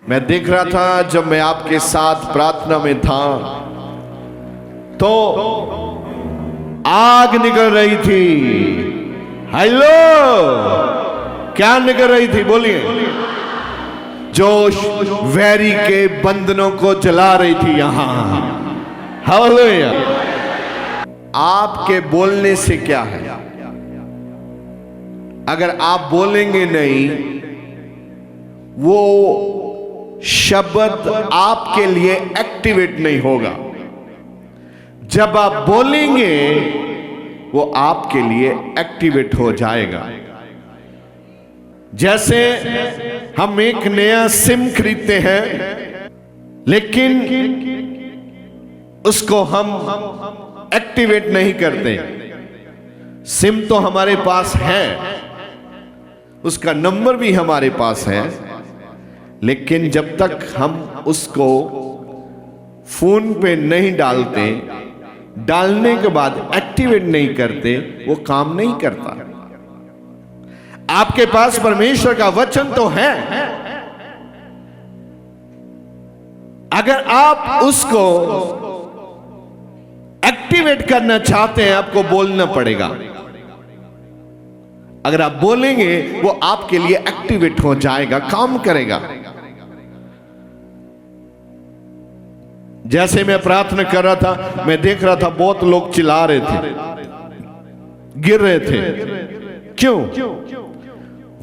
मैं देख रहा था जब मैं आपके साथ प्रार्थना में था तो आग निकल रही थी। हेलो, क्या निकल रही थी बोलिए? जोश वैरी के बंधनों को जला रही थी यहां। हालेलुया। आपके बोलने से क्या है? अगर आप बोलेंगे नहीं, वो शब्द आपके लिए एक्टिवेट नहीं होगा। जब आप बोलेंगे वो आपके लिए एक्टिवेट हो जाएगा। जैसे हम एक नया सिम खरीदते हैं, लेकिन उसको हम एक्टिवेट नहीं करते। सिम तो हमारे पास है, उसका नंबर भी हमारे पास है, लेकिन जब तक हम उसको फोन पे नहीं डालते, डालने के बाद एक्टिवेट नहीं करते, वो काम नहीं करता। आपके पास परमेश्वर का वचन तो है, अगर आप उसको एक्टिवेट करना चाहते हैं, आपको बोलना पड़ेगा। अगर आप बोलेंगे वो आपके लिए एक्टिवेट हो जाएगा, काम करेगा। जैसे मैं प्रार्थना कर रहा था, मैं देख रहा था बहुत लोग चिल्ला रहे थे, गिर रहे थे। क्यों?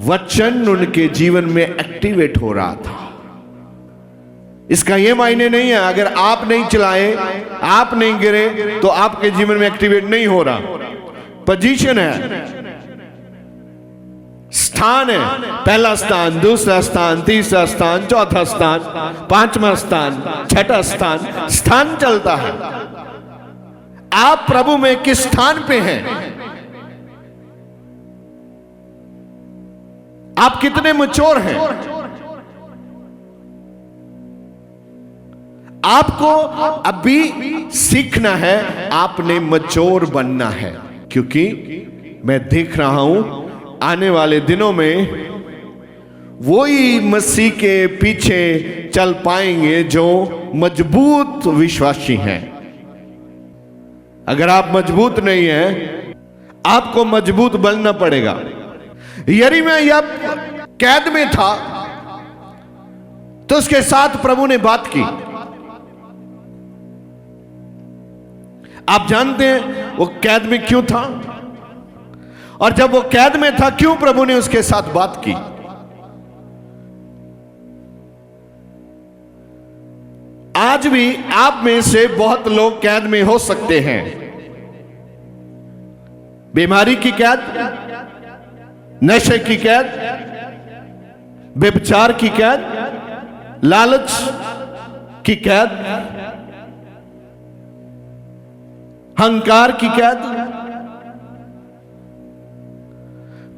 वचन उनके जीवन में एक्टिवेट हो रहा था। इसका यह मायने नहीं है अगर आप नहीं चिल्लाए, आप नहीं गिरे, तो आपके जीवन में एक्टिवेट नहीं हो रहा। पोजीशन है, स्थान है। पहला स्थान, दूसरा स्थान, तीसरा स्थान, चौथा स्थान, पांचवा स्थान, छठा स्थान, स्थान चलता है। आप प्रभु में किस स्थान पे हैं? आप कितने मैच्योर हैं? आपको अभी सीखना है, आपने मैच्योर बनना है। क्योंकि मैं देख रहा हूं आने वाले दिनों में वही मसीह के पीछे चल पाएंगे जो मजबूत विश्वासी हैं। अगर आप मजबूत नहीं हैं, आपको मजबूत बनना पड़ेगा। यिर्मयाह कैद में था तो उसके साथ प्रभु ने बात की। आप जानते हैं वो कैद में क्यों था? और जब वो कैद में था, क्यों प्रभु ने उसके साथ बात की? आज भी आप में से बहुत लोग कैद में हो सकते हैं। बीमारी की कैद, नशे की कैद, व्यभिचार की कैद, लालच की कैद, अहंकार की कैद,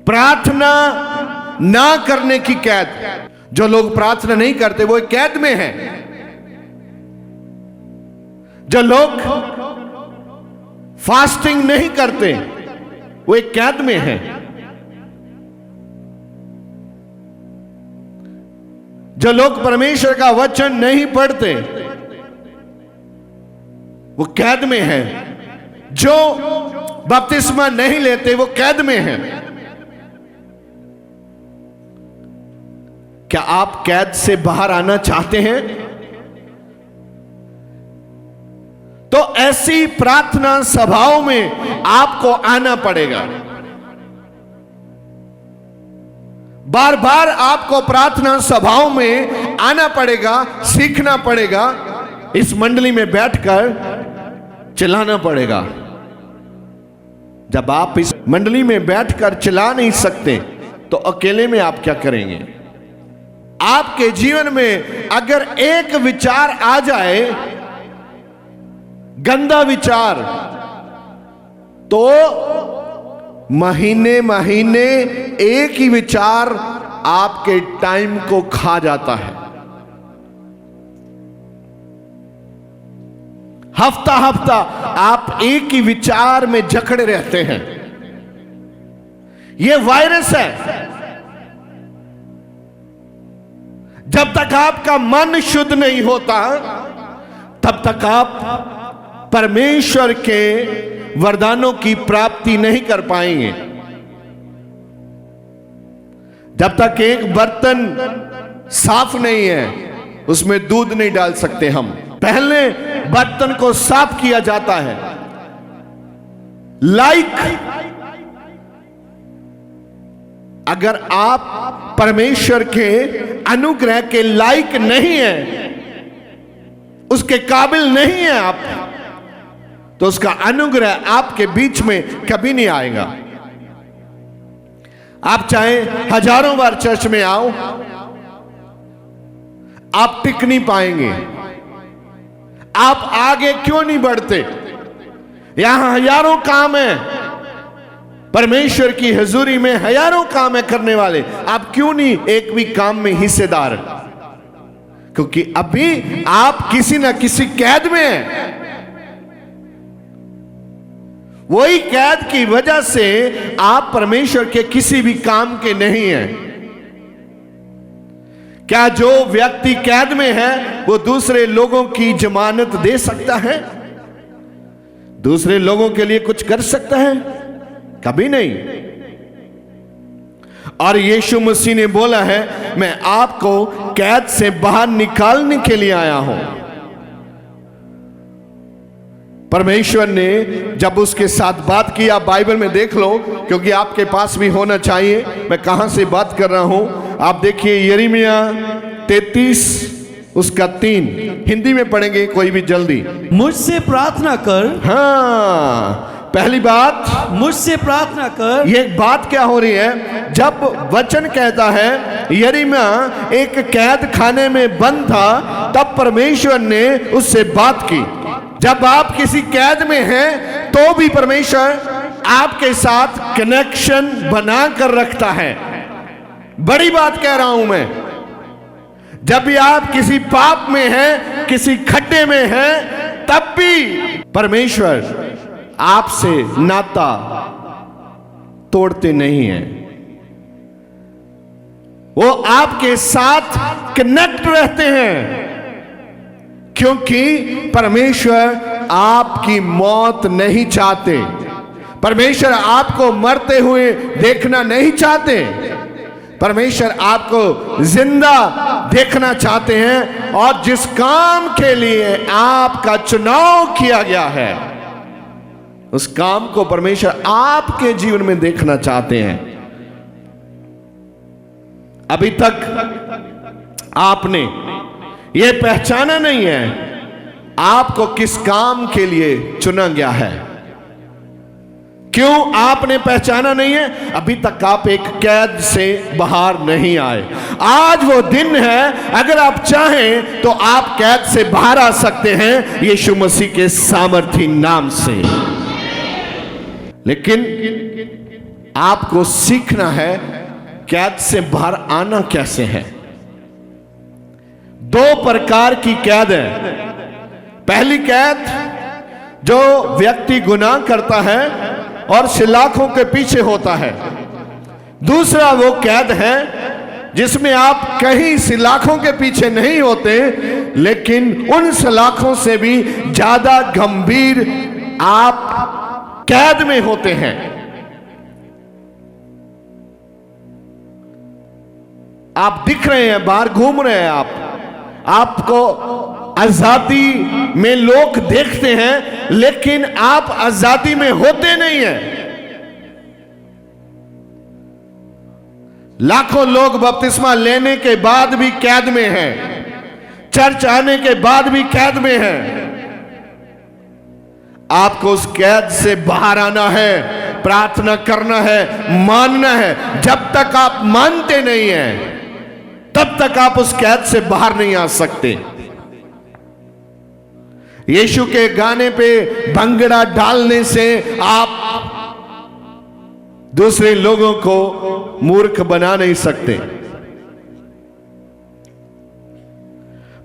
प्रार्थना ना करने की कैद। जो लोग प्रार्थना नहीं करते वो कैद में हैं। जो लोग फास्टिंग नहीं करते वो एक कैद में हैं। जो लोग परमेश्वर का वचन नहीं पढ़ते वो कैद में हैं। जो बपतिस्मा नहीं लेते वो कैद में हैं। क्या आप कैद से बाहर आना चाहते हैं? तो ऐसी प्रार्थना सभाओं में आपको आना पड़ेगा। बार बार आपको प्रार्थना सभाओं में आना पड़ेगा, सीखना पड़ेगा। इस मंडली में बैठकर चिल्लाना पड़ेगा। जब आप इस मंडली में बैठकर चिल्ला नहीं सकते तो अकेले में आप क्या करेंगे? आपके जीवन में अगर एक विचार आ जाए, गंदा विचार, तो महीने महीने एक ही विचार आपके टाइम को खा जाता है। हफ्ता हफ्ता आप एक ही विचार में जकड़े रहते हैं। यह वायरस है। जब तक आपका मन शुद्ध नहीं होता तब तक आप परमेश्वर के वरदानों की प्राप्ति नहीं कर पाएंगे। जब तक एक बर्तन साफ नहीं है उसमें दूध नहीं डाल सकते हम। पहले बर्तन को साफ किया जाता है। अगर आप परमेश्वर के अनुग्रह के लायक नहीं है, उसके काबिल नहीं है आप, तो उसका अनुग्रह आपके बीच में कभी नहीं आएगा। आप चाहे हजारों बार चर्च में आओ, आप टिक नहीं पाएंगे। आप आगे क्यों नहीं बढ़ते? यहां हजारों काम है, परमेश्वर की हजूरी में हजारों काम है करने वाले, आप क्यों नहीं एक भी काम में हिस्सेदार? क्योंकि अभी आप किसी ना किसी कैद में हैं। वही कैद की वजह से आप परमेश्वर के किसी भी काम के नहीं हैं। क्या जो व्यक्ति कैद में है वो दूसरे लोगों की जमानत दे सकता है? दूसरे लोगों के लिए कुछ कर सकता है? कभी नहीं। और यीशु मसीह ने बोला है, मैं आपको कैद से बाहर निकालने के लिए आया हूं। परमेश्वर ने जब उसके साथ बात की, आप बाइबल में देख लो, क्योंकि आपके पास भी होना चाहिए मैं कहां से बात कर रहा हूं। आप देखिए यिर्मयाह 33 उसका 3, हिंदी में पढ़ेंगे कोई भी जल्दी। मुझसे प्रार्थना कर। हाँ, पहली बात मुझसे प्रार्थना कर। ये बात क्या हो रही है? जब वचन कहता है यिर्मयाह एक कैद खाने में बंद था, तब परमेश्वर ने उससे बात की। जब आप किसी कैद में हैं तो भी परमेश्वर आपके साथ कनेक्शन बना कर रखता है। बड़ी बात कह रहा हूं मैं। जब भी आप किसी पाप में हैं, किसी खड्डे में हैं, तब भी परमेश्वर आपसे नाता तोड़ते नहीं हैं। वो आपके साथ कनेक्ट रहते हैं, क्योंकि परमेश्वर आपकी मौत नहीं चाहते। परमेश्वर आपको मरते हुए देखना नहीं चाहते। परमेश्वर आपको जिंदा देखना चाहते हैं। और जिस काम के लिए आपका चुनाव किया गया है, उस काम को परमेश्वर आपके जीवन में देखना चाहते हैं। अभी तक आपने यह पहचाना नहीं है आपको किस काम के लिए चुना गया है। क्यों आपने पहचाना नहीं है? अभी तक आप एक कैद से बाहर नहीं आए। आज वो दिन है, अगर आप चाहें तो आप कैद से बाहर आ सकते हैं यीशु मसीह के सामर्थी नाम से। लेकिन आपको सीखना है कैद से बाहर आना कैसे है। 2 प्रकार की कैद है। पहली कैद, जो व्यक्ति गुनाह करता है और सलाखों के पीछे होता है। दूसरा वो कैद है जिसमें आप कहीं सलाखों के पीछे नहीं होते, लेकिन उन सलाखों से भी ज्यादा गंभीर आप कैद में होते हैं। आप दिख रहे हैं, बाहर घूम रहे हैं, आपको आजादी में लोग देखते हैं, लेकिन आप आजादी में होते नहीं हैं। लाखों लोग बपतिस्मा लेने के बाद भी कैद में हैं, चर्च आने के बाद भी कैद में हैं। आपको उस कैद से बाहर आना है, प्रार्थना करना है, मानना है। जब तक आप मानते नहीं हैं, तब तक आप उस कैद से बाहर नहीं आ सकते। यीशु के गाने पे भंगड़ा डालने से आप दूसरे लोगों को मूर्ख बना नहीं सकते।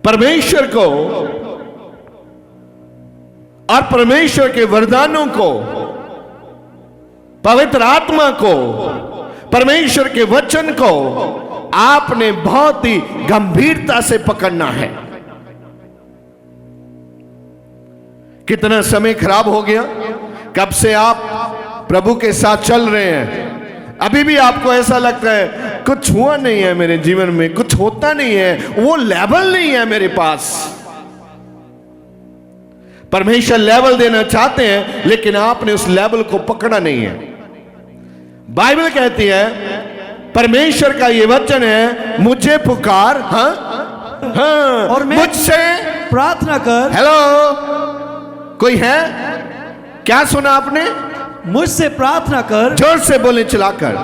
परमेश्वर को और परमेश्वर के वरदानों को, पवित्र आत्मा को, परमेश्वर के वचन को आपने बहुत ही गंभीरता से पकड़ना है। कितना समय खराब हो गया, कब से आप प्रभु के साथ चल रहे हैं, अभी भी आपको ऐसा लगता है कुछ हुआ नहीं है मेरे जीवन में, कुछ होता नहीं है, वो लेवल नहीं है मेरे पास। परमेश्वर लेवल देना चाहते हैं, लेकिन आपने उस लेवल को पकड़ा नहीं है। बाइबल कहती है, परमेश्वर का ये वचन है, मुझे पुकार, हाँ हाँ, और मैं मुझसे प्रार्थना कर। हेलो, कोई है? क्या सुना आपने? मुझसे प्रार्थना कर। जोर से बोले, चलाकर।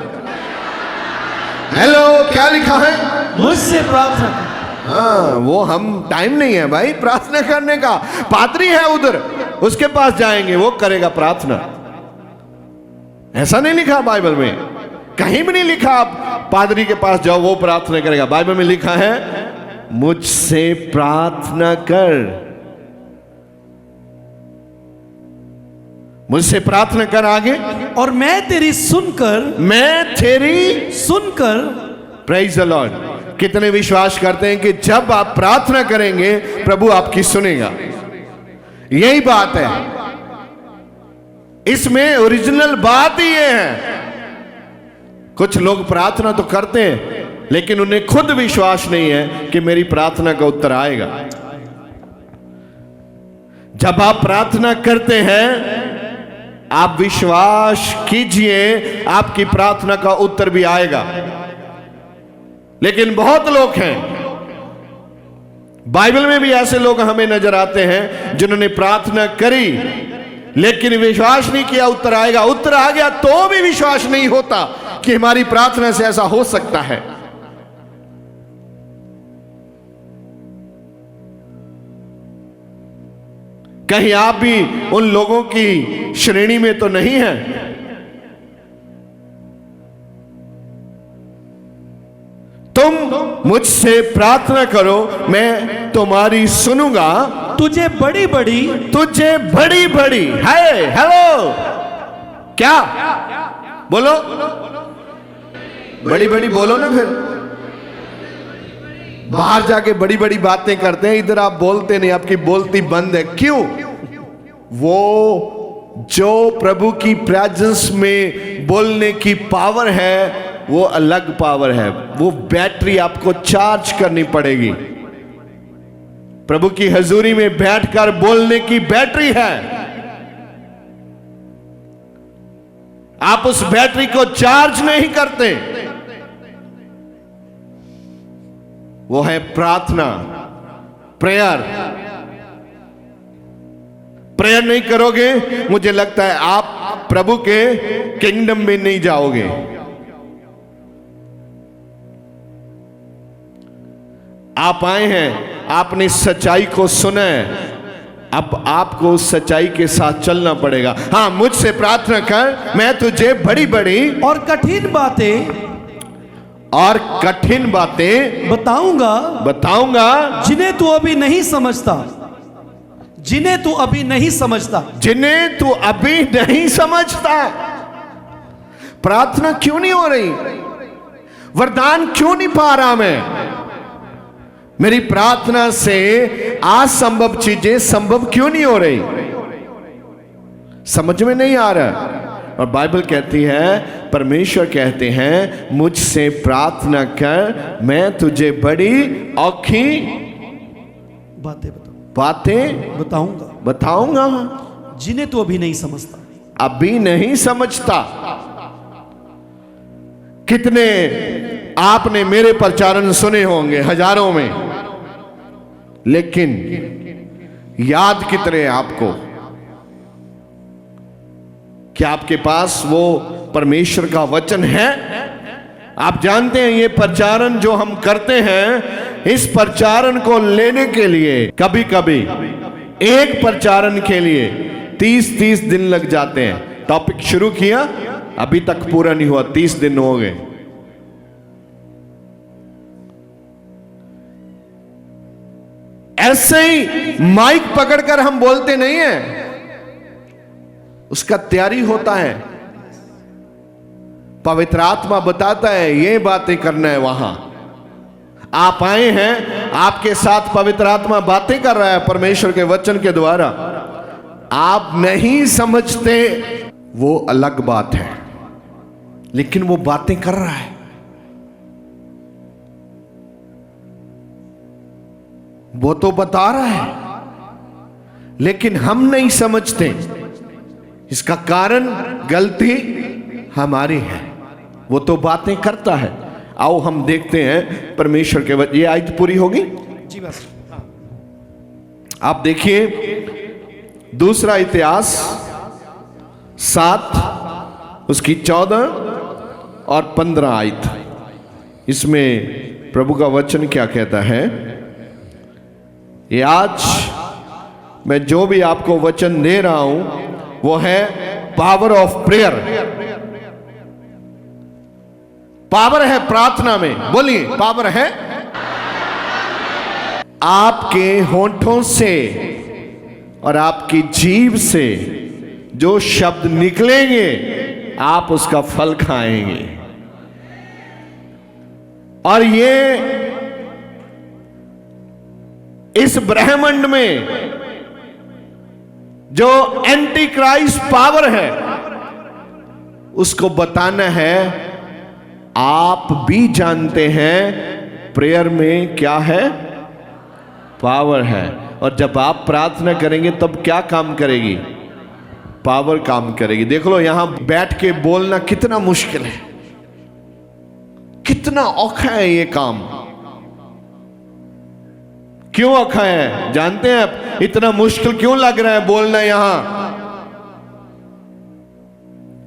हेलो, क्या लिखा है? मुझसे प्रार्थना कर। हाँ, वो हम टाइम नहीं है भाई प्रार्थना करने का। पादरी है उधर, उसके पास जाएंगे, वो करेगा प्रार्थना। ऐसा नहीं लिखा बाइबल में, कहीं भी नहीं लिखा आप पादरी के पास जाओ वो प्रार्थना करेगा। बाइबल में लिखा है, मुझसे प्रार्थना कर, मुझसे प्रार्थना कर। आगे, और मैं तेरी सुनकर, मैं तेरी सुनकर। Praise the Lord. कितने विश्वास करते हैं कि जब आप प्रार्थना करेंगे प्रभु आपकी सुनेगा? यही बात है, इसमें ओरिजिनल बात ही ये है। कुछ लोग प्रार्थना तो करते हैं, लेकिन उन्हें खुद विश्वास नहीं है कि मेरी प्रार्थना का उत्तर आएगा। जब आप प्रार्थना करते हैं, आप विश्वास कीजिए आपकी प्रार्थना का उत्तर भी आएगा। लेकिन बहुत लोग हैं, बाइबल में भी ऐसे लोग हमें नजर आते हैं जिन्होंने प्रार्थना करी लेकिन विश्वास नहीं किया उत्तर आएगा। उत्तर आ गया तो भी विश्वास नहीं होता कि हमारी प्रार्थना से ऐसा हो सकता है। कहीं आप भी उन लोगों की श्रेणी में तो नहीं है? तुम मुझसे प्रार्थना करो, मैं तुम्हारी सुनूंगा। तुझे बड़ी बड़ी, तुझे बड़ी बड़ी है। हेलो, क्या बोलो? बड़ी बड़ी बोलो ना। फिर बाहर जाके बड़ी बड़ी बातें करते हैं, इधर आप बोलते नहीं, आपकी बोलती बंद है। क्यों? वो जो प्रभु की प्रेजेंस में बोलने की पावर है वो अलग पावर है। वो बैटरी आपको चार्ज करनी पड़ेगी। प्रभु की हजूरी में बैठकर बोलने की बैटरी है। आप उस बैटरी को चार्ज नहीं करते। वो है प्रार्थना, प्रेयर। प्रेयर नहीं करोगे, मुझे लगता है आप प्रभु के किंगडम में नहीं जाओगे। आप आए हैं, आपने सच्चाई को सुना है, अब आपको उस सच्चाई के साथ चलना पड़ेगा। हाँ, मुझसे प्रार्थना कर, मैं तुझे बड़ी बड़ी और कठिन बातें बताऊंगा जिन्हें तू अभी नहीं समझता। जिन्हें तू अभी नहीं समझता। प्रार्थना क्यों नहीं हो रही? वरदान क्यों नहीं पा रहा मैं? मेरी प्रार्थना से असंभव चीजें संभव क्यों नहीं हो रही? समझ में नहीं आ रहा। और बाइबल कहती है, परमेश्वर कहते हैं, मुझसे प्रार्थना कर, मैं तुझे बड़ी औखी बातें बताऊंगा जिन्हें तू अभी नहीं समझता। अभी नहीं समझता। कितने आपने मेरे प्रचारण सुने होंगे, हजारों में, लेकिन याद कितने आपको? क्या आपके पास वो परमेश्वर का वचन है? आप जानते हैं ये प्रचारण जो हम करते हैं, इस प्रचारण को लेने के लिए कभी कभी एक प्रचारण के लिए 30 दिन लग जाते हैं। टॉपिक शुरू किया, अभी तक पूरा नहीं हुआ, 30 दिन हो गए। ऐसे ही माइक पकड़कर हम बोलते नहीं हैं, उसका तैयारी होता है। पवित्र आत्मा बताता है ये बातें करना है वहां, आप आए हैं, आपके साथ पवित्र आत्मा बातें कर रहा है परमेश्वर के वचन के द्वारा, आप नहीं समझते वो अलग बात है, लेकिन वो बातें कर रहा है। वो तो बता रहा है, लेकिन हम नहीं समझते। इसका कारण गलती हमारी है। वो तो बातें करता है। आओ हम देखते हैं परमेश्वर के वचन। ये आयत पूरी होगी जी बस। आप देखिए दूसरा इतिहास 7 उसकी 14 और 15 आयत। इसमें प्रभु का वचन क्या कहता है। ये आज मैं जो भी आपको वचन दे रहा हूं वो है पावर ऑफ प्रेयर। पावर है प्रार्थना में। बोलिए पावर है। आपके होंठों से और आपकी जीभ से जो शब्द निकलेंगे आप उसका फल खाएंगे। और ये इस ब्रह्मांड में जो एंटी क्राइस्ट पावर है उसको बताना है। आप भी जानते हैं प्रेयर में क्या है, पावर है। और जब आप प्रार्थना करेंगे तब क्या काम करेगी, पावर काम करेगी। देख लो यहां बैठ के बोलना कितना मुश्किल है, कितना औखा है ये काम। क्यों औखा है जानते हैं आप? इतना मुश्किल क्यों लग रहा है बोलना यहां?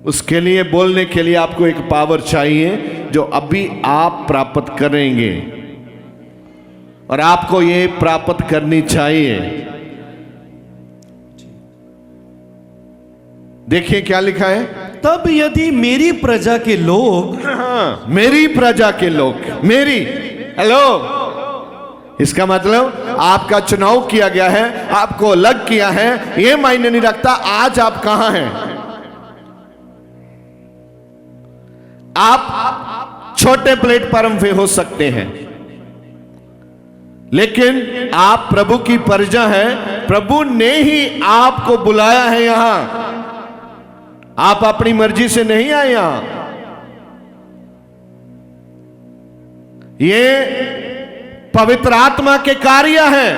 उसके लिए, बोलने के लिए आपको एक पावर चाहिए जो अभी आप प्राप्त करेंगे, और आपको ये प्राप्त करनी चाहिए। देखिए क्या लिखा है। तब यदि मेरी प्रजा के लोग, मेरी प्रजा के लोग, मेरी, हेलो, इसका मतलब आपका चुनाव किया गया है, आपको अलग किया है। यह मायने नहीं रखता आज आप कहां हैं। आप छोटे प्लेटफॉर्म पे हो सकते हैं, लेकिन आप प्रभु की प्रजा है। प्रभु ने ही आपको बुलाया है यहां। आप अपनी मर्जी से नहीं आए यहां। ये पवित्र आत्मा के कार्य हैं।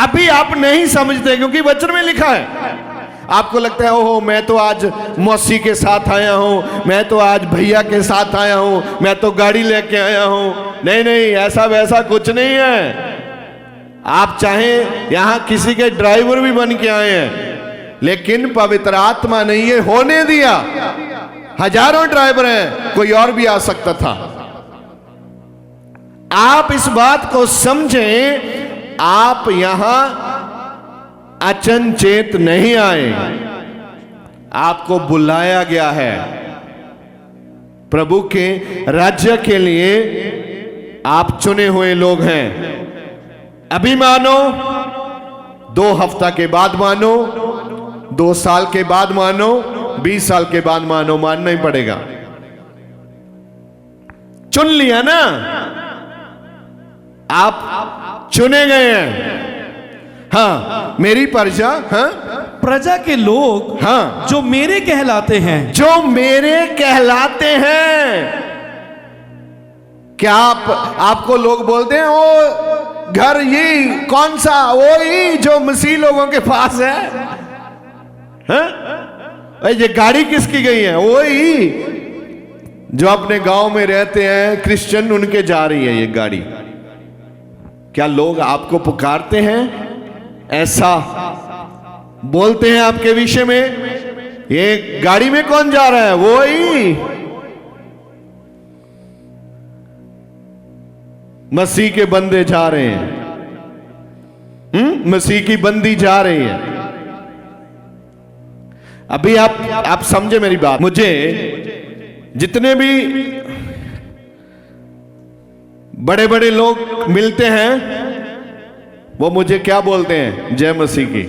अभी आप नहीं समझते क्योंकि वचन में लिखा है। आपको लगता है ओहो मैं तो आज मौसी के साथ आया हूं, मैं तो आज भैया के साथ आया हूं, मैं तो गाड़ी लेके आया हूं। नहीं नहीं, ऐसा वैसा कुछ नहीं है। आप चाहे यहां किसी के ड्राइवर भी बन के आए हैं, लेकिन पवित्र आत्मा ने ये होने दिया। हजारों ड्राइवर हैं, कोई और भी आ सकता था। आप इस बात को समझें, आप यहां अचनचेत नहीं आए, आपको बुलाया गया है प्रभु के राज्य के लिए। आप चुने हुए लोग हैं। अभी मानो, 2 हफ्ता के बाद मानो, 2 साल के बाद मानो, 20 साल के बाद मानो, मानना ही पड़ेगा। चुन लिया ना, आप चुने गए हैं। हाँ, मेरी प्रजा, हाँ, प्रजा के लोग, हाँ, जो मेरे कहलाते हैं, जो मेरे कहलाते हैं। क्या आपको लोग बोलते हैं ओ घर ये कौन सा, वो ही जो मसीह लोगों के पास है, हाँ? ये गाड़ी किसकी गई है? वो ही जो अपने गांव में रहते हैं क्रिश्चियन, उनके जा रही है ये गाड़ी। क्या लोग आपको पुकारते हैं, ऐसा बोलते हैं आपके विषय में? ये गाड़ी में कौन जा रहा है? वो ही मसीह के बंदे जा रहे हैं। मसीह की बंदी जा रही है। अभी आप समझे मेरी बात। मुझे जितने भी बड़े बड़े लोग मिलते हैं वो मुझे क्या बोलते हैं? जय मसीह की।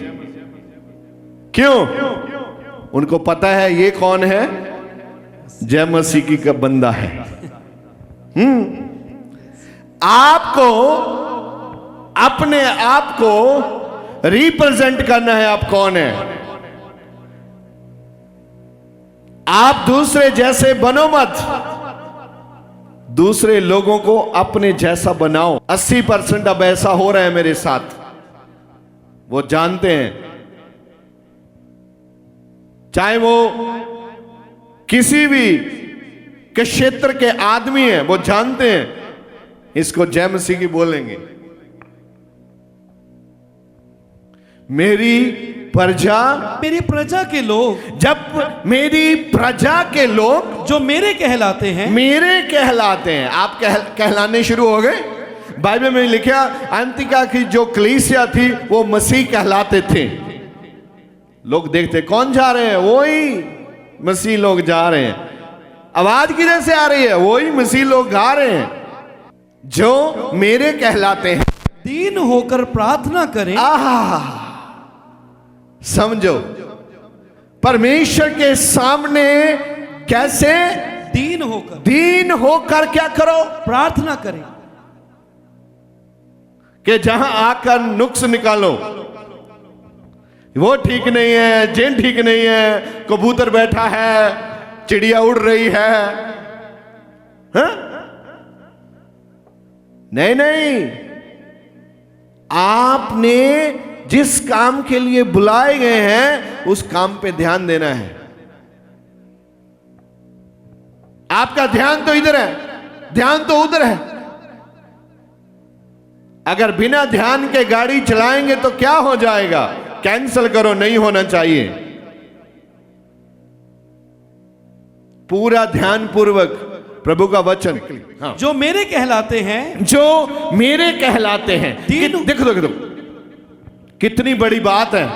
क्यों? उनको पता है ये कौन है, जय मसीह की का बंदा है। आपको अपने आप को रिप्रेजेंट करना है। आप कौन है? आप दूसरे जैसे बनो मत, दूसरे लोगों को अपने जैसा बनाओ। 80% अब ऐसा हो रहा है मेरे साथ, वो जानते हैं, चाहे वो किसी भी के क्षेत्र के आदमी हैं, वो जानते हैं इसको जय मसीह की बोलेंगे। मेरी प्रजा के लोग, जब मेरी प्रजा के लोग जो मेरे कहलाते हैं, आप कहलाने शुरू हो गए। बाइबल में लिखा अंतिका की जो कलीसिया थी वो मसीह कहलाते थे। लोग देखते कौन जा रहे हैं, वही मसीह लोग जा रहे हैं। आवाज किधर से आ रही है? वही मसीह लोग गा रहे हैं जो मेरे कहलाते हैं। दीन होकर प्रार्थना करें। समझो, परमेश्वर के सामने कैसे दीन होकर क्या करो? प्रार्थना करें। कि जहां आकर नुक्स निकालो, वो ठीक नहीं है, जिन ठीक नहीं है, कबूतर बैठा है, चिड़िया उड़ रही है, हा? नहीं, आपने जिस काम के लिए बुलाए गए हैं उस काम पे ध्यान देना है। आपका ध्यान तो इधर है, ध्यान तो उधर है। अगर बिना ध्यान के गाड़ी चलाएंगे तो क्या हो जाएगा? कैंसिल करो, नहीं होना चाहिए। पूरा ध्यान पूर्वक प्रभु का वचन। हाँ। जो मेरे कहलाते हैं, देखो कितनी बड़ी बात है।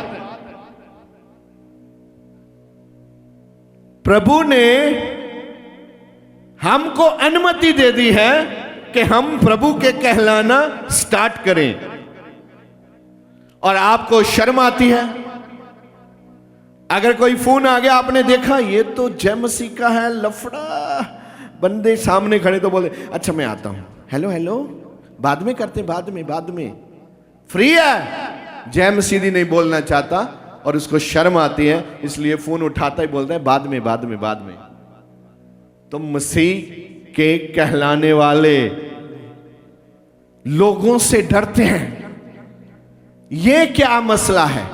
प्रभु ने हमको अनुमति दे दी है कि हम प्रभु के कहलाना स्टार्ट करें। और आपको शर्म आती है? अगर कोई फोन आ गया, आपने देखा ये तो जय मसीह का है, लफड़ा, बंदे सामने खड़े तो बोले अच्छा मैं आता हूं, हेलो बाद में करते, बाद में फ्री है। जय मसीह नहीं बोलना चाहता और उसको शर्म आती है, इसलिए फोन उठाता ही बोलता है बाद में। तो मसीह के कहलाने वाले लोगों से डरते हैं। ये क्या मसला है?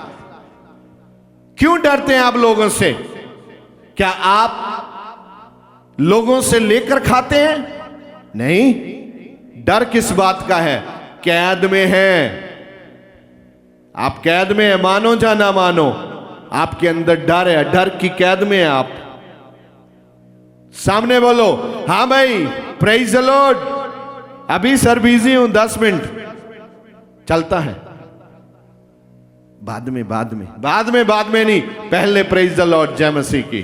क्यों डरते हैं आप लोगों से? क्या आप लोगों से लेकर खाते हैं? नहीं। डर किस बात का है? कैद में है। आप कैद में है, मानो या ना मानो, आपके अंदर डर है, डर की कैद में है आप। सामने बोलो हाँ भाई, प्रेज द लॉर्ड, अभी सर बिजी हूं, 10 मिनट चलता है। बाद में नहीं, पहले प्रेज द लॉर्ड, जय मसीह की।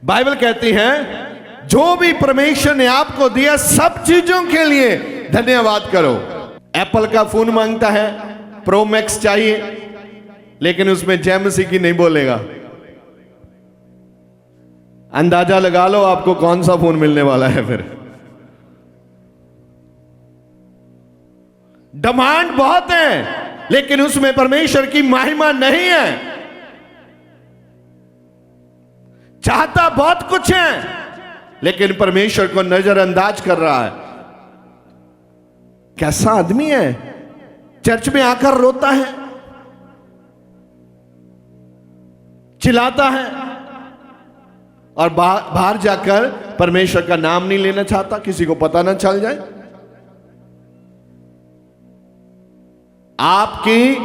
बाइबल कहती है जो भी परमेश्वर ने आपको दिया सब चीजों के लिए धन्यवाद करो। एप्पल का फोन मांगता है, प्रो मैक्स चाहिए, लेकिन उसमें जय मसीह की नहीं बोलेगा। अंदाजा लगा लो आपको कौन सा फोन मिलने वाला है। फिर डिमांड बहुत है, लेकिन उसमें परमेश्वर की महिमा नहीं है। चाहता बहुत कुछ है, लेकिन परमेश्वर को नजरअंदाज कर रहा है। कैसा आदमी है? चर्च में आकर रोता है, चिल्लाता है, और बाहर जाकर परमेश्वर का नाम नहीं लेना चाहता, किसी को पता ना चल जाए। आपकी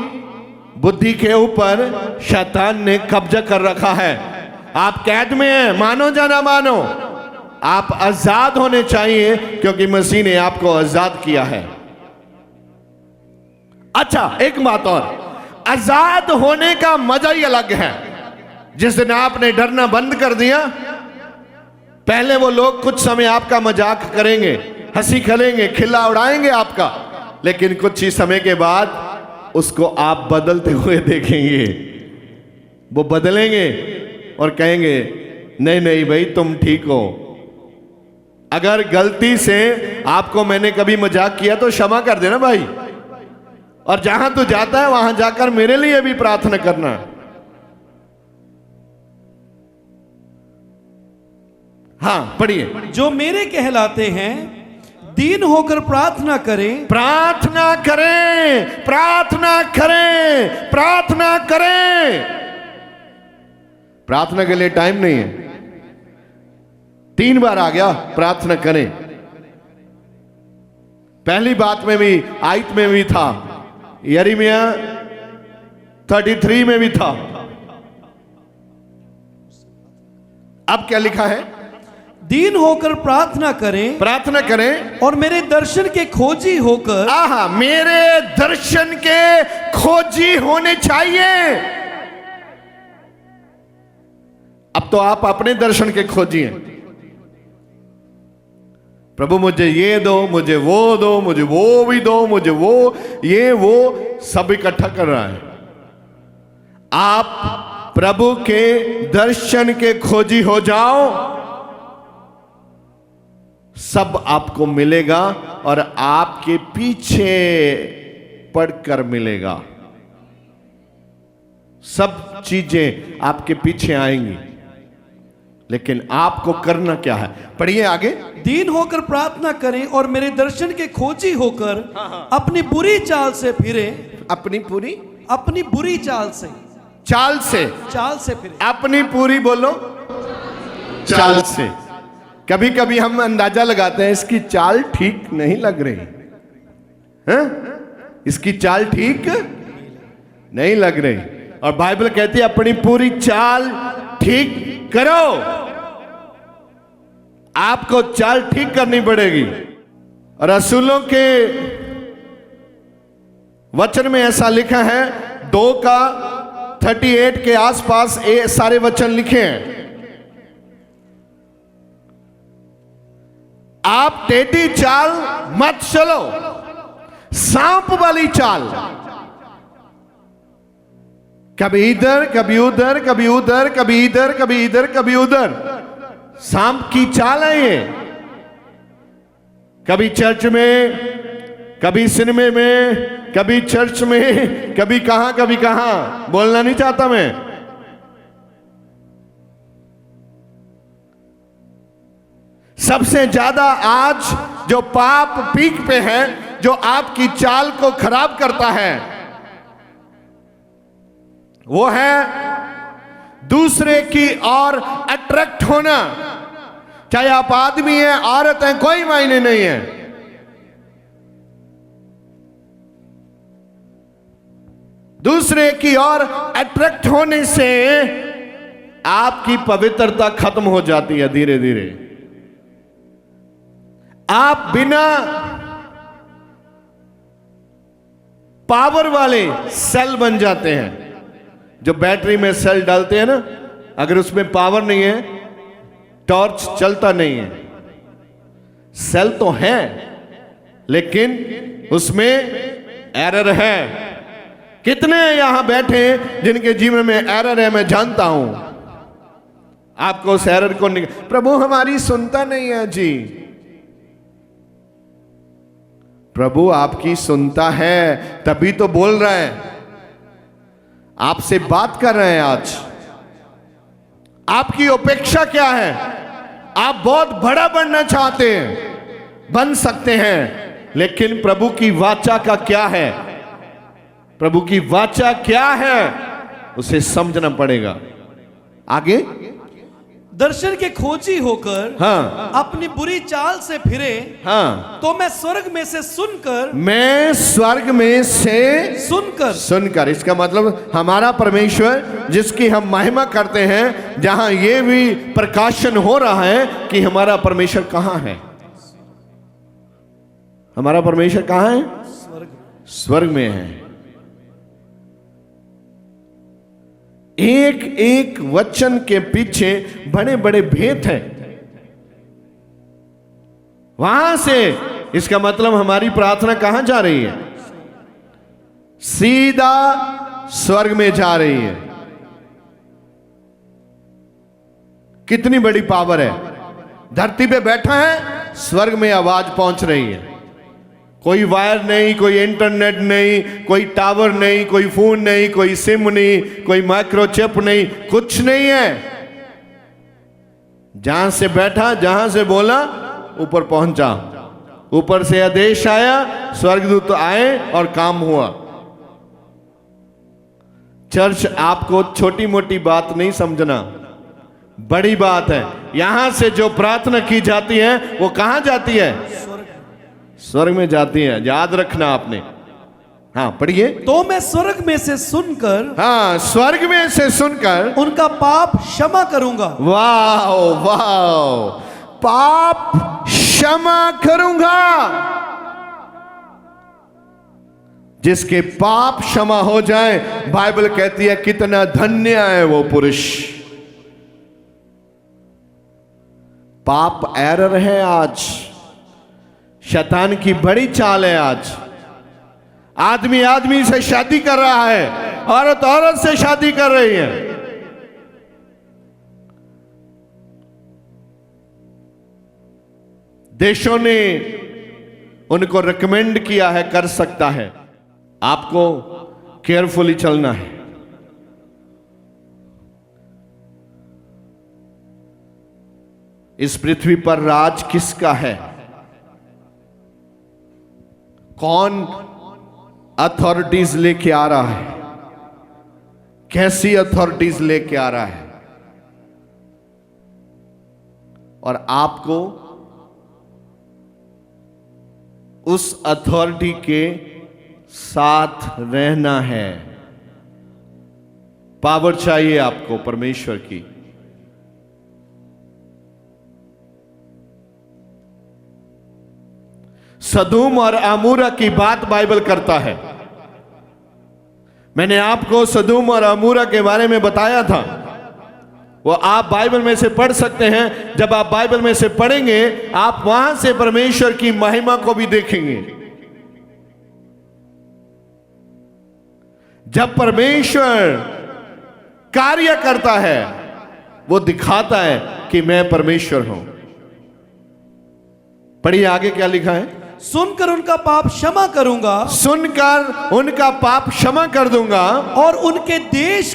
बुद्धि के ऊपर शैतान ने कब्जा कर रखा है। आप कैद में हैं, मानो या ना मानो, आप आजाद होने चाहिए, क्योंकि मसीह ने आपको आजाद किया है। अच्छा, एक बात और, आजाद होने का मजा ही अलग है। जिस दिन आपने डरना बंद कर दिया, पहले वो लोग कुछ समय आपका मजाक करेंगे, हंसी खेलेंगे, खिल्ला उड़ाएंगे आपका, लेकिन कुछ ही समय के बाद उसको आप बदलते हुए देखेंगे। वो बदलेंगे और कहेंगे नहीं भाई तुम ठीक हो, अगर गलती से आपको मैंने कभी मजाक किया तो क्षमा कर देना भाई, और जहां तू जाता है वहां जाकर मेरे लिए भी प्रार्थना करना। हाँ पढ़िए। जो मेरे कहलाते हैं दीन होकर प्रार्थना करें, प्रार्थना करें, प्रार्थना करें, प्रार्थना करें। प्रार्थना के लिए टाइम नहीं है, 3 बार आ गया प्रार्थना करें। पहली बात में भी, आयत में भी था, यिर्मयाह 33 में भी था। अब क्या लिखा है? दीन होकर प्रार्थना करें, प्रार्थना करें और मेरे दर्शन के खोजी होकर, आहा, मेरे दर्शन के खोजी होने चाहिए। अब तो आप अपने दर्शन के खोजी हैं। प्रभु मुझे ये दो, मुझे वो दो, मुझे वो भी दो, मुझे वो, ये वो सब इकट्ठा कर रहा है। आप प्रभु के दर्शन के खोजी हो जाओ, सब आपको मिलेगा और आपके पीछे पड़कर मिलेगा। सब चीजें आपके पीछे आएंगी, लेकिन आपको करना क्या है? पढ़िए आगे। दीन होकर प्रार्थना करें और मेरे दर्शन के खोजी होकर अपनी बुरी चाल से फिरे, अपनी पूरी अपनी बुरी चाल से फिरे। फिरे। अपनी पूरी बोलो, चाल से। कभी कभी हम अंदाजा लगाते हैं इसकी चाल ठीक नहीं लग रही है, इसकी चाल ठीक नहीं लग रही, और बाइबल कहती है अपनी पूरी चाल ठीक करो। आपको चाल ठीक करनी पड़ेगी। रसूलों के वचन में ऐसा लिखा है, 2:38 के आसपास ये सारे वचन लिखे हैं। आप टेढ़ी चाल मत चलो, सांप वाली चाल, कभी इधर कभी उधर, कभी उधर कभी इधर, कभी इधर कभी उधर, सांप की चाल है ये। कभी चर्च में, कभी सिनेमे में, कभी चर्च में, कभी कहां, बोलना नहीं चाहता मैं। सबसे ज्यादा आज जो पाप पीक पे है, जो आपकी चाल को खराब करता है, वो है दूसरे की ओर अट्रैक्ट होना। चाहे आप आदमी हैं, औरत हैं, कोई मायने नहीं है। दूसरे की ओर अट्रैक्ट होने से आपकी पवित्रता खत्म हो जाती है धीरे धीरे। आप बिना पावर वाले सेल बन जाते हैं। जो बैटरी में सेल डालते हैं ना, अगर उसमें पावर नहीं है, टॉर्च चलता नहीं है। सेल तो है, लेकिन उसमें एरर है। कितने यहां बैठे हैं जिनके जीवन में एरर है, मैं जानता हूं। आपको उस एरर को प्रभु हमारी सुनता नहीं है जी। प्रभु आपकी सुनता है, तभी तो बोल रहा है, आपसे बात कर रहे हैं। आज आपकी अपेक्षा क्या है? आप बहुत बड़ा बनना चाहते हैं, बन सकते हैं, लेकिन प्रभु की वाचा का क्या है? प्रभु की वाचा क्या है, उसे समझना पड़ेगा। आगे, दर्शन के खोजी होकर हाँ, अपनी बुरी चाल से फिरे, हाँ, तो मैं स्वर्ग में से सुनकर, इसका मतलब हमारा परमेश्वर जिसकी हम महिमा करते हैं, जहां ये भी प्रकाशन हो रहा है कि हमारा परमेश्वर कहां है। हमारा परमेश्वर कहां है? स्वर्ग में है। एक एक वचन के पीछे बड़े बड़े भेद हैं। वहां से इसका मतलब हमारी प्रार्थना कहां जा रही है? सीधा स्वर्ग में जा रही है। कितनी बड़ी पावर है। धरती पे बैठा है, स्वर्ग में आवाज पहुंच रही है। कोई वायर नहीं, कोई इंटरनेट नहीं, कोई टावर नहीं, कोई फोन नहीं, कोई सिम नहीं, कोई माइक्रोचिप नहीं, कुछ नहीं है। जहां से बैठा, जहां से बोला, ऊपर पहुंचा। ऊपर से आदेश आया, स्वर्गदूत आए और काम हुआ। चर्च आपको छोटी मोटी बात नहीं समझना, बड़ी बात है। यहां से जो प्रार्थना की जाती है वो कहां जाती है? स्वर्ग में जाती है, याद रखना आपने। हाँ पढ़िए। तो मैं स्वर्ग में से सुनकर, हाँ स्वर्ग में से सुनकर उनका पाप क्षमा करूंगा। वाह वाह, पाप क्षमा करूंगा। जिसके पाप क्षमा हो जाए, बाइबल कहती है कितना धन्य है वो पुरुष। पाप एरर है आज, शैतान की बड़ी चाल है आज। आदमी आदमी से शादी कर रहा है, औरत औरत से शादी कर रही है। देशों ने उनको रिकमेंड किया है, कर सकता है। आपको केयरफुली चलना है। इस पृथ्वी पर राज किसका है? कौन अथॉरिटीज लेके आ रहा है? कैसी अथॉरिटीज लेके आ रहा है? और आपको उस अथॉरिटी के साथ रहना है। पावर चाहिए आपको परमेश्वर की। सदोम और अमोरा की बात बाइबल करता है। मैंने आपको सदोम और अमोरा के बारे में बताया था, वो आप बाइबल में से पढ़ सकते हैं। जब आप बाइबल में से पढ़ेंगे, आप वहां से परमेश्वर की महिमा को भी देखेंगे। जब परमेश्वर कार्य करता है, वो दिखाता है कि मैं परमेश्वर हूं। पढ़िए आगे क्या लिखा है। सुनकर उनका पाप क्षमा करूंगा, सुनकर उनका पाप क्षमा कर दूंगा, और उनके देश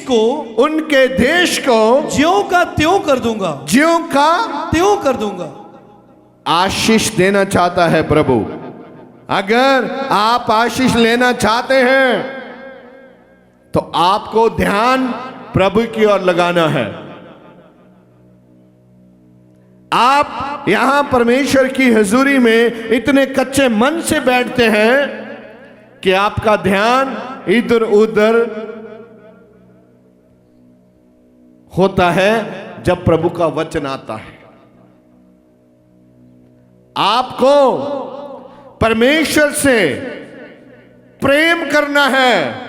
को ज्यों का त्यों कर दूंगा, ज्यों का त्यों कर दूंगा। आशीष देना चाहता है प्रभु। अगर आप आशीष लेना चाहते हैं तो आपको ध्यान प्रभु की ओर लगाना है। आप यहां परमेश्वर की हुजूरी में इतने कच्चे मन से बैठते हैं कि आपका ध्यान इधर उधर होता है। जब प्रभु का वचन आता है, आपको परमेश्वर से प्रेम करना है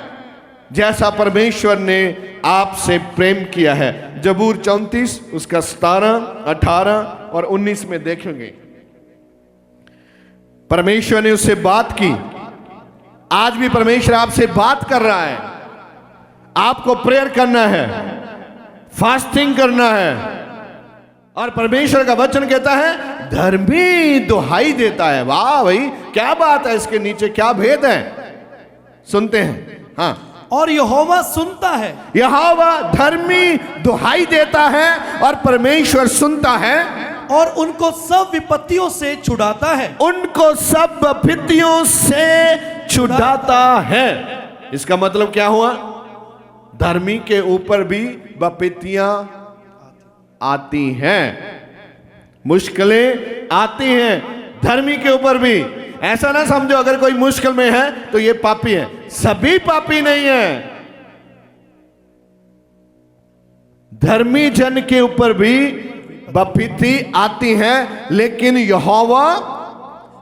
जैसा परमेश्वर ने आपसे प्रेम किया है। जबूर 34 उसका 17, 18 और 19 में देखेंगे। परमेश्वर ने उससे बात की। आज भी परमेश्वर आपसे बात कर रहा है। आपको प्रेयर करना है, फास्टिंग करना है। और परमेश्वर का वचन कहता है धर्मी दुहाई देता है। वाह भाई, क्या बात है, इसके नीचे क्या भेद है, सुनते हैं। हाँ, और यहोवा सुनता है। यहोवा धर्मी दुहाई देता है और परमेश्वर सुनता है और उनको सब विपत्तियों से छुड़ाता है। उनको सब विपत्तियों से छुड़ाता है। इसका मतलब क्या हुआ? धर्मी के ऊपर भी विपत्तियां आती हैं, मुश्किलें आती हैं। धर्मी के ऊपर भी। ऐसा ना समझो अगर कोई मुश्किल में है तो ये पापी है। सभी पापी नहीं है। धर्मी जन के ऊपर भी विपत्ति आती है, लेकिन यहोवा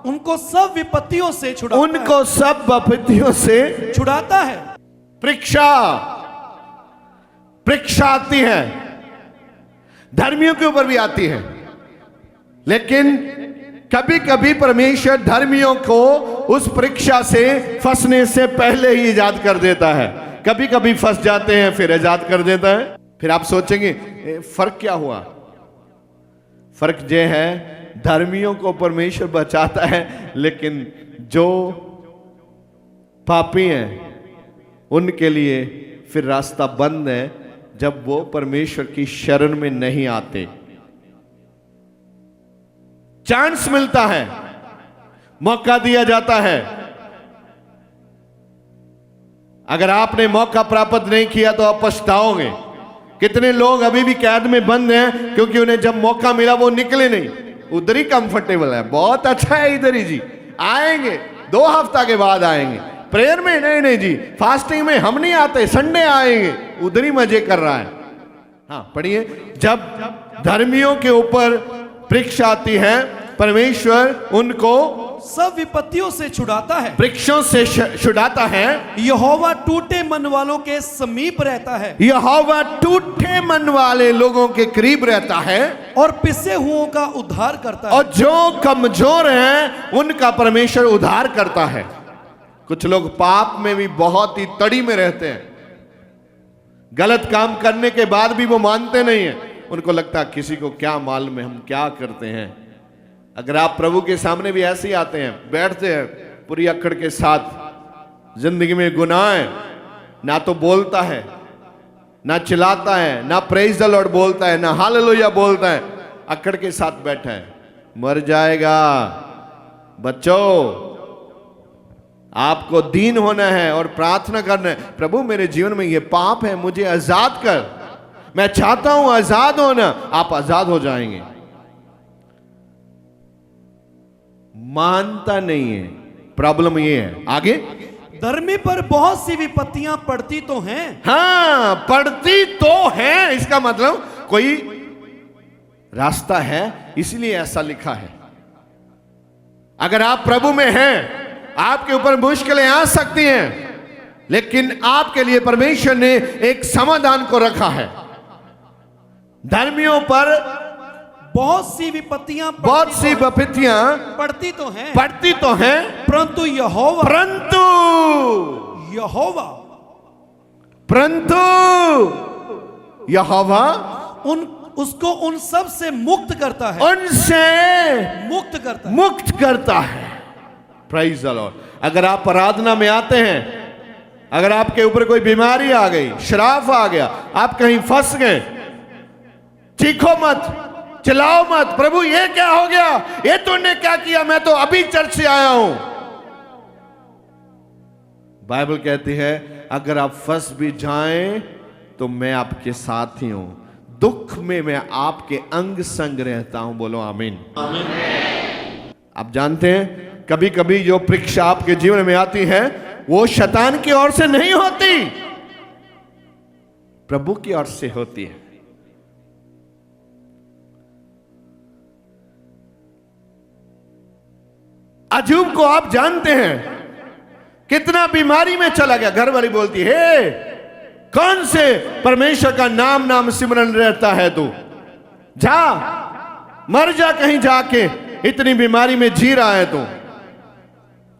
उनको सब विपत्तियों से छुड़ाता है। उनको सब विपत्तियों से छुड़ाता है। परीक्षा आती है, धर्मियों के ऊपर भी आती है। लेकिन कभी कभी परमेश्वर धर्मियों को उस परीक्षा से फंसने से पहले ही आजाद कर देता है। कभी कभी फंस जाते हैं, फिर आजाद कर देता है। फिर आप सोचेंगे फर्क क्या हुआ? फर्क यह है, धर्मियों को परमेश्वर बचाता है, लेकिन जो पापी हैं उनके लिए फिर रास्ता बंद है जब वो परमेश्वर की शरण में नहीं आते। चांस मिलता है, मौका दिया जाता है। अगर आपने मौका प्राप्त नहीं किया तो आप पछताओगे। कितने लोग अभी भी कैद में बंद हैं क्योंकि उन्हें जब मौका मिला वो निकले नहीं, उधर ही कंफर्टेबल है। बहुत अच्छा है, इधर ही जी आएंगे, 2 हफ्ता के बाद आएंगे। प्रेयर में नहीं जी, फास्टिंग में हम नहीं आते, संडे आएंगे, उधर ही मजे कर रहा है। हाँ पढ़िए, जब धर्मियों के ऊपर परीक्षा आती है परमेश्वर उनको सब विपत्तियों से छुड़ाता है, वृक्षों से छुड़ाता है। यहोवा टूटे मन वालों के समीप रहता है, यहोवा टूटे मन वाले लोगों के करीब रहता है और पिसे हुओं का उद्धार करता है। और जो कमजोर हैं उनका परमेश्वर उद्धार करता है। कुछ लोग पाप में भी बहुत ही तड़ी में रहते हैं, गलत काम करने के बाद भी वो मानते नहीं है। उनको लगता है किसी को क्या मालूम है हम क्या करते हैं। अगर आप प्रभु के सामने भी ऐसे ही आते हैं, बैठते हैं पूरी अकड़ के साथ, जिंदगी में गुनाह है, ना तो बोलता है, ना चिल्लाता है, ना प्रेज द लॉर्ड बोलता है, ना हालेलुया बोलता है, अकड़ के साथ बैठा है, मर जाएगा। बच्चों, आपको दीन होना है और प्रार्थना करना है, प्रभु मेरे जीवन में ये पाप है, मुझे आजाद कर, मैं चाहता हूं आजाद होना। आप आजाद हो जाएंगे। मानता नहीं है, प्रॉब्लम ये है। आगे, धर्मी पर बहुत सी विपत्तियां पड़ती तो हैं। हाँ पड़ती तो है, इसका मतलब कोई रास्ता है, इसलिए ऐसा लिखा है। अगर आप प्रभु में हैं, आपके ऊपर मुश्किलें आ सकती हैं, लेकिन आपके लिए परमेश्वर ने एक समाधान को रखा है। धर्मियों पर बहुत सी विपत्तियां पड़ती तो हैं, परंतु यहोवा उसको उन सब से मुक्त करता है, मुक्त करता है। Praise the lord. अगर आप आराधना में आते हैं, अगर आपके ऊपर कोई बीमारी आ गई, श्राप आ गया, आप कहीं फंस गए, चीखो मत, चिल्लाओ मत, प्रभु ये क्या हो गया, ये तूने क्या किया, मैं तो अभी चर्च से आया हूं। बाइबल कहती है अगर आप फंस भी जाएं तो मैं आपके साथ ही हूं, दुख में मैं आपके अंग संग रहता हूं। बोलो आमीन। आप जानते हैं कभी कभी जो परीक्षा आपके जीवन में आती है वो शैतान की ओर से नहीं होती, प्रभु की ओर से होती है। अजूब को आप जानते हैं, कितना बीमारी में चला गया, घर वाली बोलती है कौन से परमेश्वर का नाम सिमरन रहता है तू, जा मर जा कहीं जाके, इतनी बीमारी में जी रहा है तू।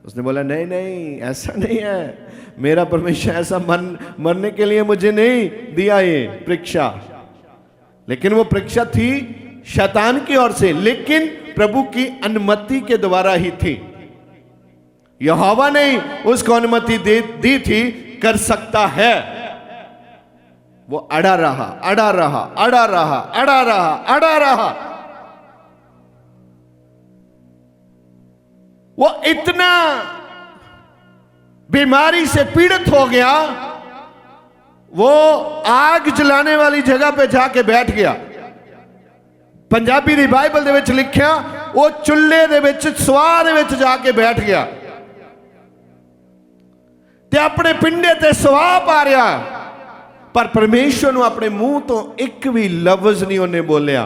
उसने बोला नहीं ऐसा नहीं है, मेरा परमेश्वर ऐसा मरने के लिए मुझे नहीं दिया ये परीक्षा, लेकिन वो परीक्षा थी शैतान की ओर से, लेकिन प्रभु की अनुमति के द्वारा ही थी। यहोवा ने उसको अनुमति दी थी, कर सकता है। वो अड़ा रहा। वो इतना बीमारी से पीड़ित हो गया, वो आग जलाने वाली जगह पे जाके बैठ गया। पंजाबी दी बाइबल दे विच लिखिया वो चुल्हे दे विच स्वाह दे विच जाके बैठ गया ते अपने पिंडे ते स्वाह पा रहा, पर परमेश्वर नूं अपने मुंह तो एक भी लफ्ज नहीं उन्हें बोलिया।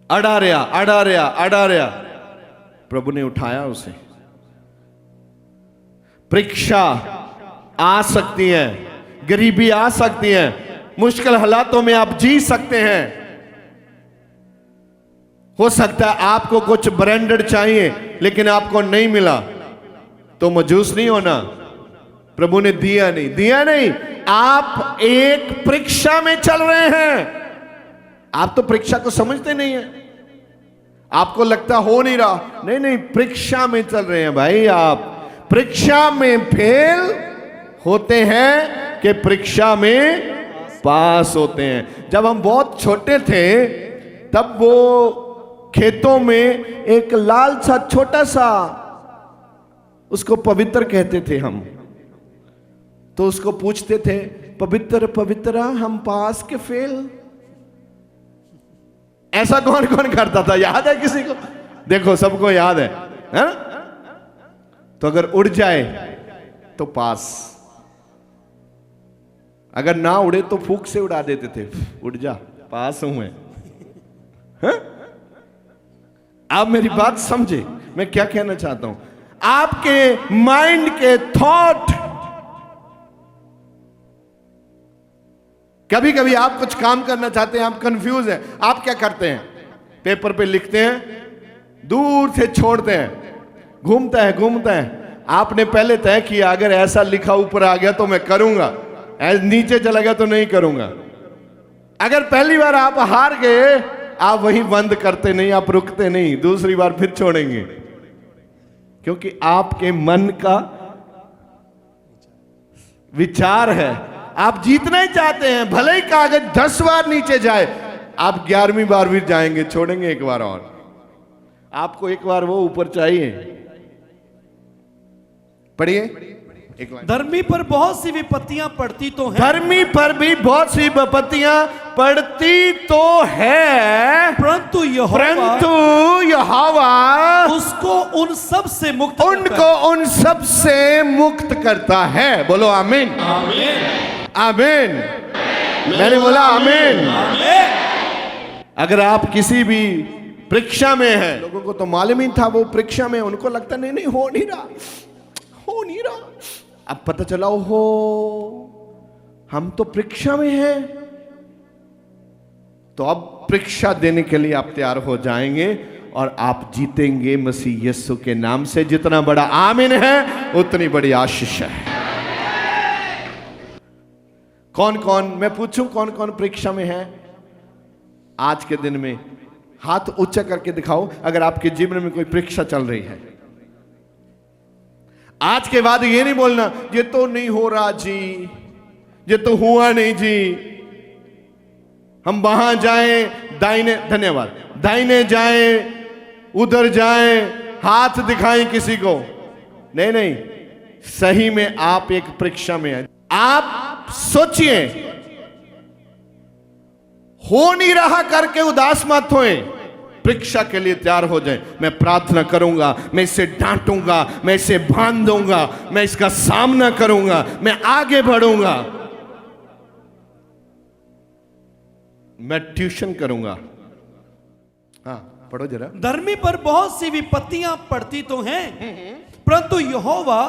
अड़ा रहा। प्रभु ने उठाया उसे। परीक्षा आ सकती है, गरीबी आ सकती है, मुश्किल हालातों में आप जी सकते हैं। हो सकता है आपको कुछ ब्रांडेड चाहिए लेकिन आपको नहीं मिला, तो मजूस नहीं होना। प्रभु ने दिया नहीं। आप एक परीक्षा में चल रहे हैं, आप तो परीक्षा को समझते नहीं है, आपको लगता हो नहीं रहा। नहीं नहीं, परीक्षा में चल रहे हैं भाई। आप परीक्षा में फेल होते हैं कि परीक्षा में पास होते हैं। जब हम बहुत छोटे थे तब वो खेतों में एक लाल सा छोटा सा, उसको पवित्र कहते थे हम, तो उसको पूछते थे, पवित्र पवित्र हम पास के फेल। ऐसा कौन कौन करता था, याद है किसी को? देखो सबको याद है ना? तो अगर उड़ जाए तो पास, अगर ना उड़े तो फूंक से उड़ा देते थे, उड़ जा पास हूं मैं। आप मेरी बात समझे मैं क्या कहना चाहता हूं? आपके माइंड के थॉट, कभी कभी आप कुछ काम करना चाहते हैं, आप कंफ्यूज हैं, आप क्या करते हैं? पेपर पे लिखते हैं, दूर से छोड़ते हैं, घूमता है घूमता है। आपने पहले तय किया अगर ऐसा लिखा ऊपर आ गया तो मैं करूंगा, नीचे चला गया तो नहीं करूंगा। अगर पहली बार आप हार गए, आप वही बंद करते नहीं, आप रुकते नहीं, दूसरी बार फिर छोड़ेंगे, क्योंकि आपके मन का विचार है, आप जीतना ही चाहते हैं। भले ही कागज 10 बार नीचे जाए, आप 11वीं बार भी जाएंगे, छोड़ेंगे एक बार और। आपको एक बार वो ऊपर चाहिए। पढ़िए एक बार। धर्मी पर बहुत सी विपत्तियां पड़ती तो हैं, धर्मी पर भी बहुत सी विपत्तियां पड़ती तो है, परंतु यहोवा उसको उन सब से मुक्त करता उनको उन सब से मुक्त करता है। बोलो आमीन। है। आमीन। मैंने बोला आमीन। अगर आप किसी भी परीक्षा में हैं, लोगों को तो मालूम ही था वो परीक्षा में, उनको लगता नहीं नहीं हो नहीं रहा, हो नहीं रहा। अब पता चला हो हम तो परीक्षा में हैं, तो अब परीक्षा देने के लिए आप तैयार हो जाएंगे और आप जीतेंगे मसीह यीशु के नाम से। जितना बड़ा आमीन है उतनी बड़ी आशीष है। कौन कौन, मैं पूछूं कौन कौन परीक्षा में है आज के दिन में? हाथ ऊंचा करके दिखाओ अगर आपके जीवन में कोई परीक्षा चल रही है। आज के बाद ये नहीं बोलना ये तो नहीं हो रहा जी, ये तो हुआ नहीं जी, हम वहां जाएं दाहिने, धन्यवाद, दाहिने जाएं उधर जाएं, हाथ दिखाएं किसी को। नहीं नहीं, सही में आप एक परीक्षा में हैं। आप सोचिए, हो नहीं रहा करके उदास मत होए, परीक्षा के लिए तैयार हो जाए। मैं प्रार्थना करूंगा, मैं इसे डांटूंगा, मैं इसे बांध दूंगा, मैं इसका सामना करूंगा, मैं आगे बढ़ूंगा, मैं ट्यूशन करूंगा। हाँ पढ़ो जरा। धर्मी पर बहुत सी विपत्तियां पड़ती तो हैं, परंतु यहोवा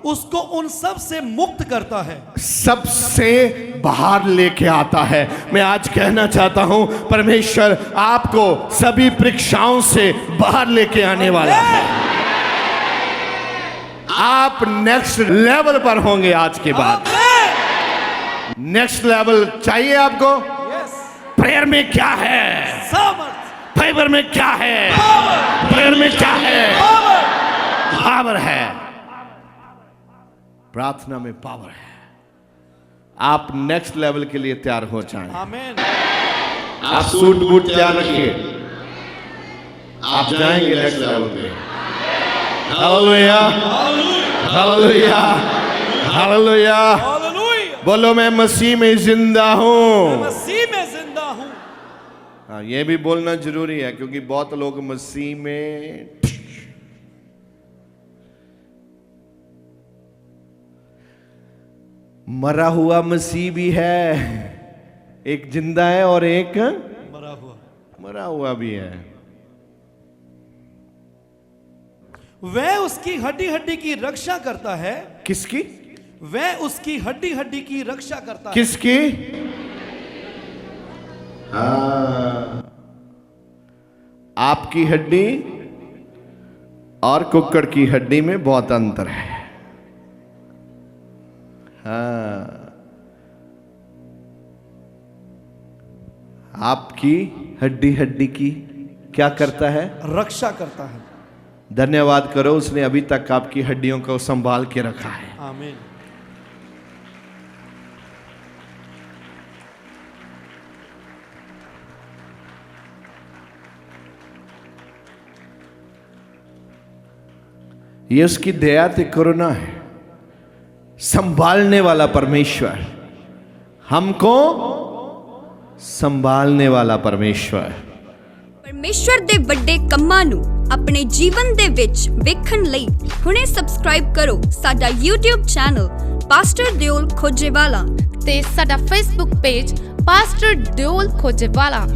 उसको उन सब से मुक्त करता है, सबसे बाहर लेके आता है। मैं आज कहना चाहता हूं परमेश्वर आपको सभी परीक्षाओं से बाहर लेके आने वाला है। आप नेक्स्ट लेवल पर होंगे आज के बाद। नेक्स्ट लेवल चाहिए आपको? प्रेयर में क्या है? फाइबर में क्या है? प्रेयर में क्या है? पावर है, प्रार्थना में पावर है। आप नेक्स्ट लेवल के लिए तैयार हो जाएं। आमीन। आप सूट बूट तैयार रखिए, आप जाएंगे नेक्स्ट लेवल पे। Hallelujah, hallelujah, hallelujah. बोलो मैं मसीह में जिंदा हूं, मसीह में जिंदा हूं। हाँ ये भी बोलना जरूरी है, क्योंकि बहुत लोग मसीह में मरा हुआ मसीह भी है, एक जिंदा है और एक मरा हुआ भी है। वह उसकी हड्डी हड्डी की रक्षा करता है। किसकी? वह उसकी हड्डी हड्डी की रक्षा करता है। किसकी? हाँ, आपकी हड्डी और कुक्कड़ की हड्डी में बहुत अंतर है। हाँ आपकी हड्डी हड्डी की क्या करता है? रक्षा करता है। धन्यवाद करो, उसने अभी तक आपकी हड्डियों को संभाल के रखा है। आमीन। ये उसकी दया ते करुणा है। संभालने वाला परमेश्वर, हमको संभालने वाला परमेश्वर। परमेश्वर ਦੇ ਵੱਡੇ ਕੰਮਾਂ ਨੂੰ ਆਪਣੇ ਜੀਵਨ ਦੇ ਵਿੱਚ ਵੇਖਣ ਲਈ ਹੁਣੇ ਸਬਸਕ੍ਰਾਈਬ ਕਰੋ ਸਾਡਾ YouTube ਚੈਨਲ ਪਾਸਟਰ ਦਿਓਲ ਖੋਜੇਵਾਲਾ ਤੇ ਸਾਡਾ Facebook ਪੇਜ ਪਾਸਟਰ ਦਿਓਲ ਖੋਜੇਵਾਲਾ।